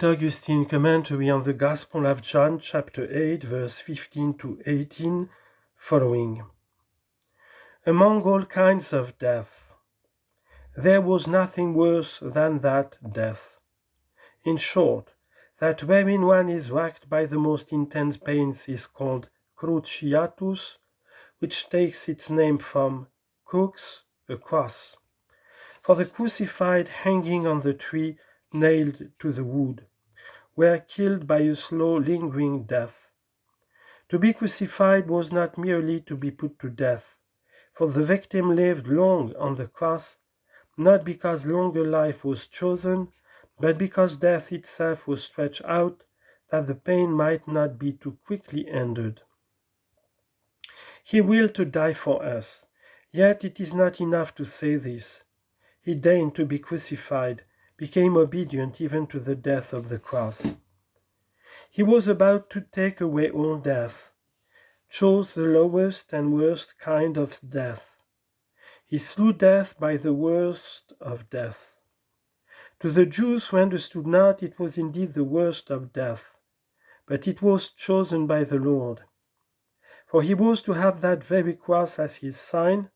Augustine commentary on the Gospel of John, chapter 8, verse 15 to 18, following. Among all kinds of death, there was nothing worse than that death. In short, that wherein one is racked by the most intense pains is called cruciatus, which takes its name from crux, a cross. For the crucified hanging on the tree, nailed to the wood, were killed by a slow, lingering death. To be crucified was not merely to be put to death, for the victim lived long on the cross, not because longer life was chosen, but because death itself was stretched out, that the pain might not be too quickly ended. He willed to die for us, yet it is not enough to say this. He deigned to be crucified, became obedient even to the death of the cross. He was about to take away all death, chose the lowest and worst kind of death. He slew death by the worst of death. To the Jews who understood not, it was indeed the worst of death, but it was chosen by the Lord. For he was to have that very cross as his sign,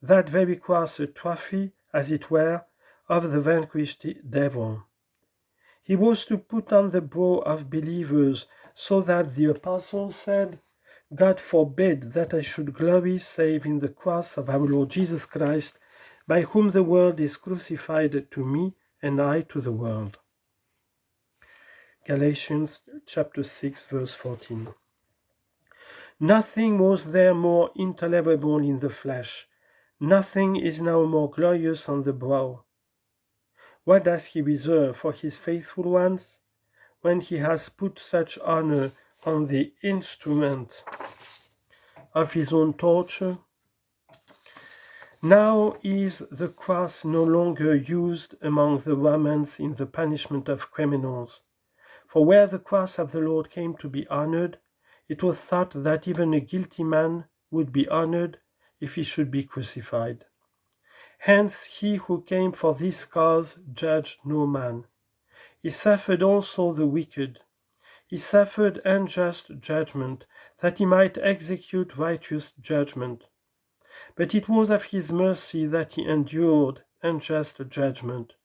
that very cross a trophy, as it were, of the vanquished devil. He was to put on the brow of believers, so that the apostle said, God forbid that I should glory save in the cross of our Lord Jesus Christ, by whom the world is crucified to me, and I to the world. Galatians chapter 6, verse 14. Nothing was there more intolerable in the flesh. Nothing is now more glorious on the brow. What does he reserve for his faithful ones? When he has put such honor on the instrument of his own torture? Now is the cross no longer used among the Romans in the punishment of criminals. For where the cross of the Lord came to be honored, it was thought that even a guilty man would be honored if he should be crucified. Hence he who came for this cause judged no man. He suffered also the wicked. He suffered unjust judgment, that he might execute righteous judgment. But it was of his mercy that he endured unjust judgment.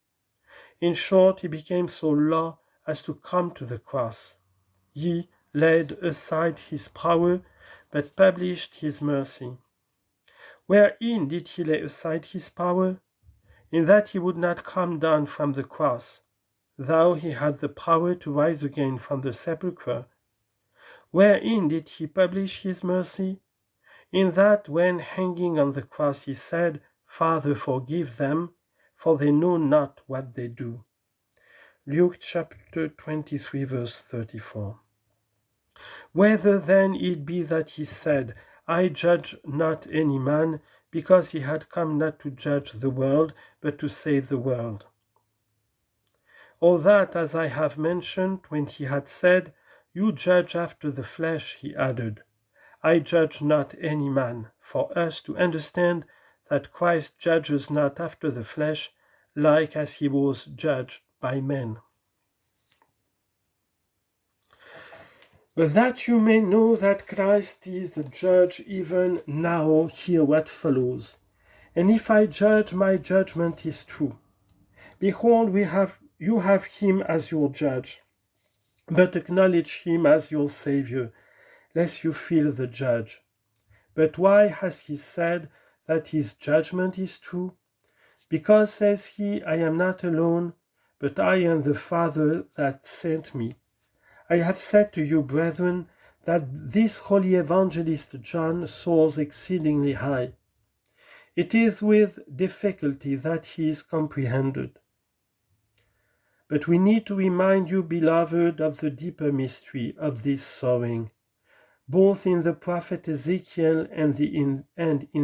In short, he became so low as to come to the cross. He laid aside his power, but published his mercy. Wherein did he lay aside his power? In that he would not come down from the cross, though he had the power to rise again from the sepulchre. Wherein did he publish his mercy? In that when hanging on the cross he said, Father, forgive them, for they know not what they do. Luke chapter 23, verse 34. Whether then it be that he said, I judge not any man, because he had come not to judge the world, but to save the world. Or that, as I have mentioned, when he had said, You judge after the flesh, he added, I judge not any man, for us to understand that Christ judges not after the flesh, like as he was judged by men. But that you may know that Christ is the judge, even now hear what follows. And if I judge, my judgment is true. Behold, you have him as your judge, but acknowledge him as your Savior, lest you feel the judge. But why has he said that his judgment is true? Because, says he, I am not alone, but I am the Father that sent me. I have said to you, brethren, that this holy evangelist John soars exceedingly high. It is with difficulty that he is comprehended. But we need to remind you, beloved, of the deeper mystery of this soaring, both in the prophet Ezekiel and in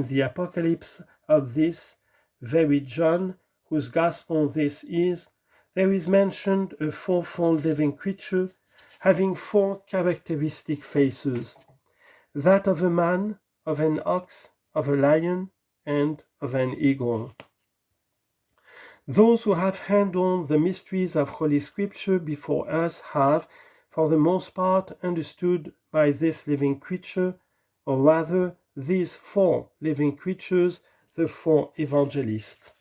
the Apocalypse of this very John, whose gospel this is. There is mentioned a fourfold living creature having four characteristic faces, that of a man, of an ox, of a lion, and of an eagle. Those who have handled the mysteries of Holy Scripture before us have, for the most part, understood by this living creature, or rather these four living creatures, the four evangelists.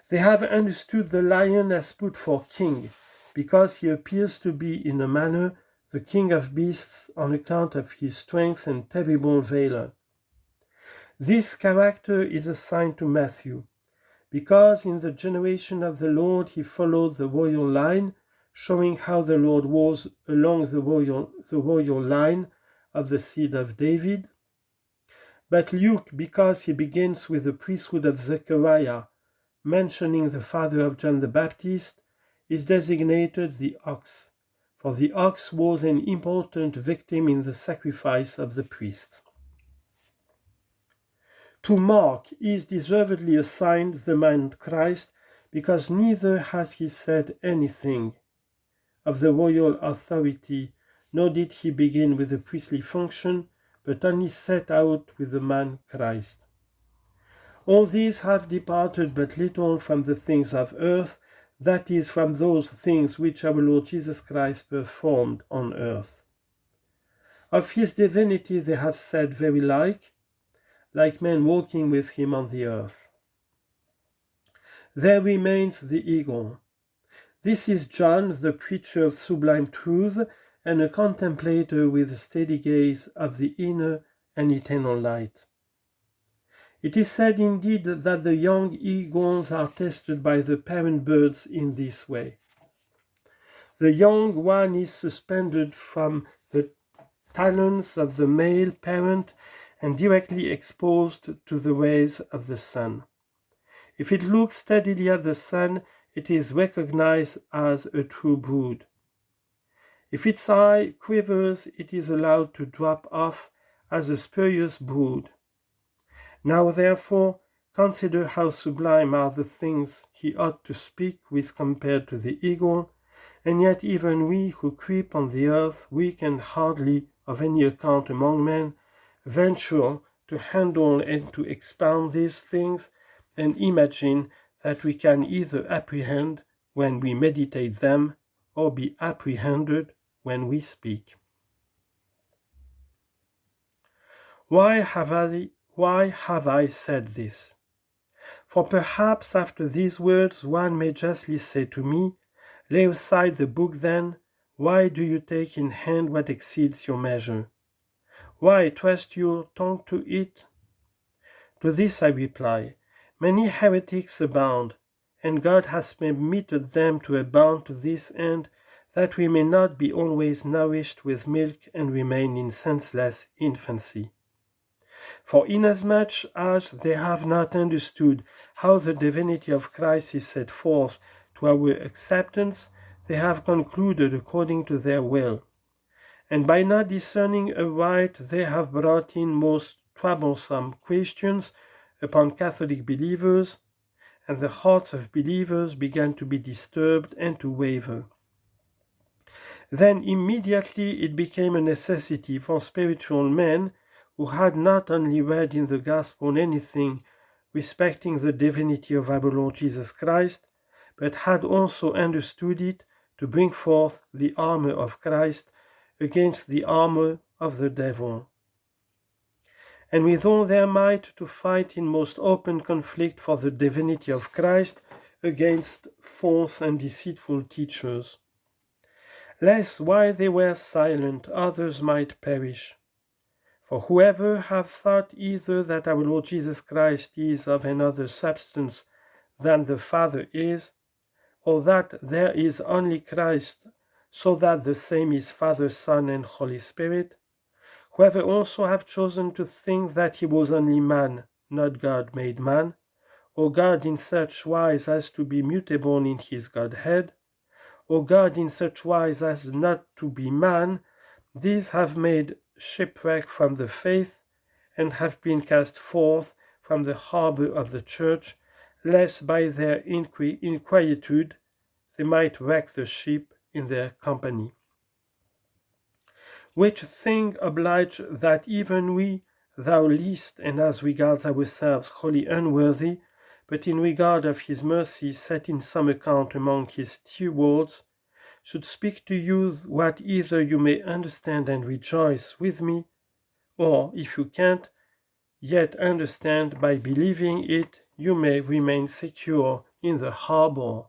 They have understood the lion as put for king, because he appears to be in a manner the king of beasts on account of his strength and terrible valor. This character is assigned to Matthew, because in the generation of the Lord he followed the royal line, showing how the Lord was along the royal line of the seed of David. But Luke, because he begins with the priesthood of Zechariah, mentioning the father of John the Baptist, is designated the ox, for the ox was an important victim in the sacrifice of the priest. To Mark is deservedly assigned the man Christ, because neither has he said anything of the royal authority, nor did he begin with the priestly function, but only set out with the man Christ. All these have departed but little from the things of earth, that is, from those things which our Lord Jesus Christ performed on earth. Of his divinity they have said very like men walking with him on the earth. There remains the eagle. This is John, the preacher of sublime truth, and a contemplator with a steady gaze of the inner and eternal light. It is said indeed that the young eagles are tested by the parent birds in this way. The young one is suspended from the talons of the male parent and directly exposed to the rays of the sun. If it looks steadily at the sun, it is recognized as a true brood. If its eye quivers, it is allowed to drop off as a spurious brood. Now, therefore, consider how sublime are the things he ought to speak with compared to the eagle, and yet even we who creep on the earth, weak and hardly of any account among men, venture to handle and to expound these things, and imagine that we can either apprehend when we meditate them, or be apprehended when we speak. Why have I said this? For perhaps after these words one may justly say to me, lay aside the book then, why do you take in hand what exceeds your measure? Why trust your tongue to it? To this I reply, many heretics abound, and God has permitted them to abound to this end, that we may not be always nourished with milk and remain in senseless infancy. For inasmuch as they have not understood how the divinity of Christ is set forth to our acceptance, they have concluded according to their will. And by not discerning aright, they have brought in most troublesome questions upon Catholic believers, and the hearts of believers began to be disturbed and to waver. Then immediately it became a necessity for spiritual men who had not only read in the gospel anything respecting the divinity of our Lord Jesus Christ, but had also understood it, to bring forth the armor of Christ against the armor of the devil, and with all their might to fight in most open conflict for the divinity of Christ against false and deceitful teachers, lest while they were silent others might perish. For whoever have thought either that our Lord Jesus Christ is of another substance than the Father is, or that there is only Christ, so that the same is Father, Son, and Holy Spirit, whoever also have chosen to think that he was only man, not God made man, or God in such wise as to be mutable in his Godhead, or God in such wise as not to be man, these have made shipwreck from the faith, and have been cast forth from the harbour of the church, lest by their inquietude they might wreck the ship in their company. Which thing oblige that even we, thou least, and as regards ourselves wholly unworthy, but in regard of his mercy set in some account among his stewards, should speak to you what either you may understand and rejoice with me, or if you can't yet understand, by believing it, you may remain secure in the harbor